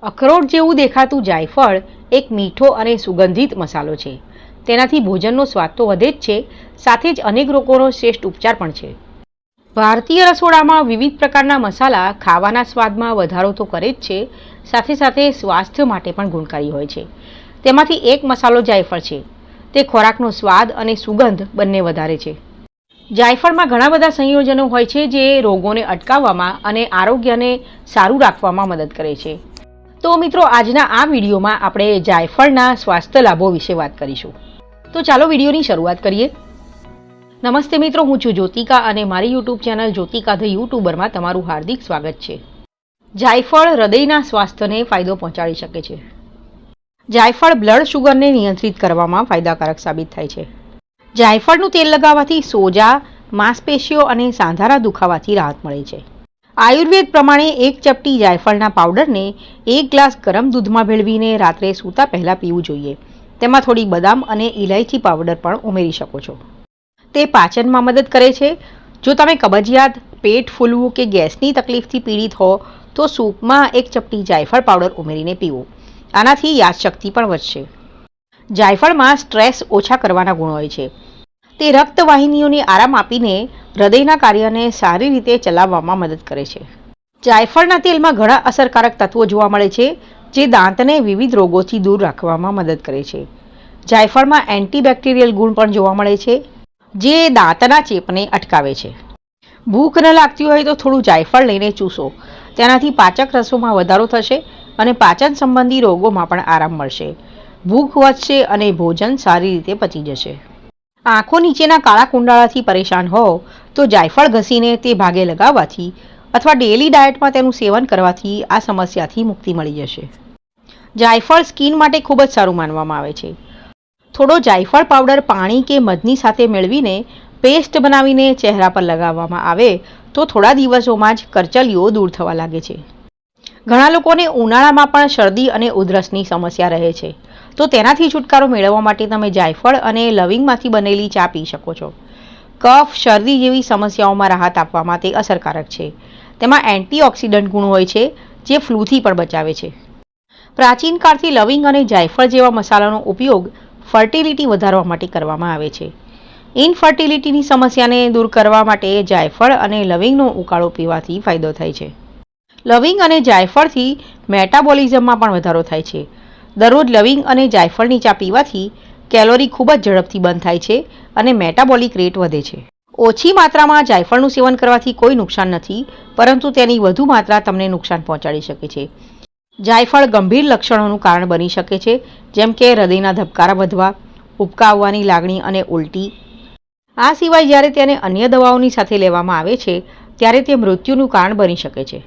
અખરોટ જેવું દેખાતું જાયફળ એક મીઠો અને સુગંધિત મસાલો છે. તેનાથી ભોજનનો સ્વાદ તો વધે જ છે, સાથે જ અનેક રોગોનો શ્રેષ્ઠ ઉપચાર પણ છે. ભારતીય રસોડામાં વિવિધ પ્રકારના મસાલા ખાવાના સ્વાદમાં વધારો તો કરે જ છે, સાથે સાથે સ્વાસ્થ્ય માટે પણ ગુણકારી હોય છે. તેમાંથી એક મસાલો જાયફળ છે. તે ખોરાકનો સ્વાદ અને સુગંધ બંને વધારે છે. જાયફળમાં ઘણા બધા સંયોજનો હોય છે જે રોગોને અટકાવવામાં અને આરોગ્યને સારું રાખવામાં મદદ કરે છે. તો મિત્રો, આજના આ વિડીયોમાં આપણે જાયફળના સ્વાસ્થ્ય લાભો વિશે વાત કરીશું. તો ચાલો વિડીયોની શરૂઆત કરીએ. નમસ્તે મિત્રો, હું છું જ્યોતિકા અને મારી યુટ્યુબ ચેનલ જ્યોતિકા ધ યુટ્યુબરમાં તમારું હાર્દિક સ્વાગત છે. જાયફળ હૃદયના સ્વાસ્થ્યને ફાયદો પહોંચાડી શકે છે. જાયફળ બ્લડ શુગરને નિયંત્રિત કરવામાં ફાયદાકારક સાબિત થાય છે. જાયફળનું તેલ લગાવવાથી સોજા, માંસપેશીઓ અને સાંધાના દુખાવાથી રાહત મળે છે. આયુર્વેદ પ્રમાણે એક ચપટી જાયફળના પાવડરને 1 ગ્લાસ ગરમ દૂધમાં ભેળવીને રાત્રે સૂતા પહેલાં પીવું જોઈએ. તેમાં થોડી બદામ અને ઇલાયચી પાવડર પણ ઉમેરી શકો છો. તે પાચનમાં મદદ કરે છે. જો તમે કબજિયાત, પેટ ફૂલવું કે ગેસની તકલીફથી પીડિત હો તો સૂપમાં 1 ચપટી જાયફળ પાવડર ઉમેરીને પીવો. આનાથી યાદશક્તિ પણ વધશે. જાયફળમાં સ્ટ્રેસ ઓછા કરવાના ગુણ હોય છે. તે રક્તવાહિનીઓને આરામ આપીને હૃદયના કાર્યને સારી રીતે ચલાવવામાં મદદ કરે છે. જાયફળના તેલમાં ઘણા અસરકારક તત્વો જોવા મળે છે જે દાંતને વિવિધ રોગોથી દૂર રાખવામાં મદદ કરે છે. જાયફળમાં એન્ટીબેક્ટેરિયલ ગુણ પણ જોવા મળે છે જે દાંતના ચેપને અટકાવે છે. ભૂખ ન લાગતી હોય તો થોડું જાયફળ લઈને ચૂસો. તેનાથી પાચક રસોમાં વધારો થશે અને પાચન સંબંધી રોગોમાં પણ આરામ મળશે. ભૂખ વધશે અને ભોજન સારી રીતે પચી જશે. આંખો નીચેના કાળા કુંડાળાથી પરેશાન હો તો જાયફળ ઘસીને તે ભાગે લગાવવાથી અથવા ડેલી ડાયટમાં તેનું સેવન કરવાથી આ સમસ્યાથી મુક્તિ મળી જશે. જાયફળ સ્કિન માટે ખૂબ જ સારું માનવામાં આવે છે. થોડો જાયફળ પાવડર પાણી કે મધની સાથે મેળવીને પેસ્ટ બનાવીને ચહેરા પર લગાવવામાં આવે તો થોડા દિવસોમાં જ કરચલીઓ દૂર થવા લાગે છે. ઘણા લોકોને ઉનાળામાં પણ શરદી અને ઉધરસની સમસ્યા રહે છે, તો તેનાથી છુટકારો મેળવવા માટે તમે જાયફળ અને લવિંગમાંથી બનેલી ચા પી શકો છો. કફ, શરદી જેવી સમસ્યાઓમાં રાહત આપવામાં તે અસરકારક છે. તેમાં એન્ટીઓક્સિડન્ટ ગુણ હોય છે જે ફ્લૂથી પણ બચાવે છે. પ્રાચીન કાળથી લવિંગ અને જાયફળ જેવા મસાલાનો ઉપયોગ ફર્ટિલિટી વધારવા માટે કરવામાં આવે છે. ઇનફર્ટિલિટીની સમસ્યાને દૂર કરવા માટે જાયફળ અને લવિંગનો ઉકાળો પીવાથી ફાયદો થાય છે. લવિંગ અને જાયફળથી મેટાબોલિઝમમાં પણ વધારો થાય છે. દરરોજ લવિંગ અને જાયફળની ચા પીવાથી કેલોરી ખૂબ જ ઝડપથી બંધ થાય છે અને મેટાબોલિક રેટ વધે છે. ઓછી માત્રામાં જાયફળનું સેવન કરવાથી કોઈ નુકસાન નથી, પરંતુ તેની વધુ માત્રા તમને નુકસાન પહોંચાડી શકે છે. જાયફળ ગંભીર લક્ષણોનું કારણ બની શકે છે, જેમ કે હૃદયના ધબકારા વધવા, ઉબકા આવવાની લાગણી અને ઉલટી. આ સિવાય જ્યારે તેને અન્ય દવાઓની સાથે લેવામાં આવે છે ત્યારે તે મૃત્યુનું કારણ બની શકે છે.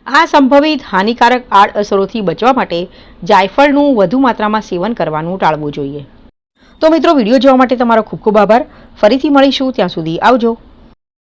આ સંભવિત હાનિકારક આડઅસરોથી બચવા માટે જાયફળનું વધુ માત્રામાં સેવન કરવાનું ટાળવું જોઈએ. તો મિત્રો, વિડીયો જોવા માટે તમારો ખૂબ ખૂબ આભાર. ફરીથી મળીશું, ત્યાં સુધી આવજો.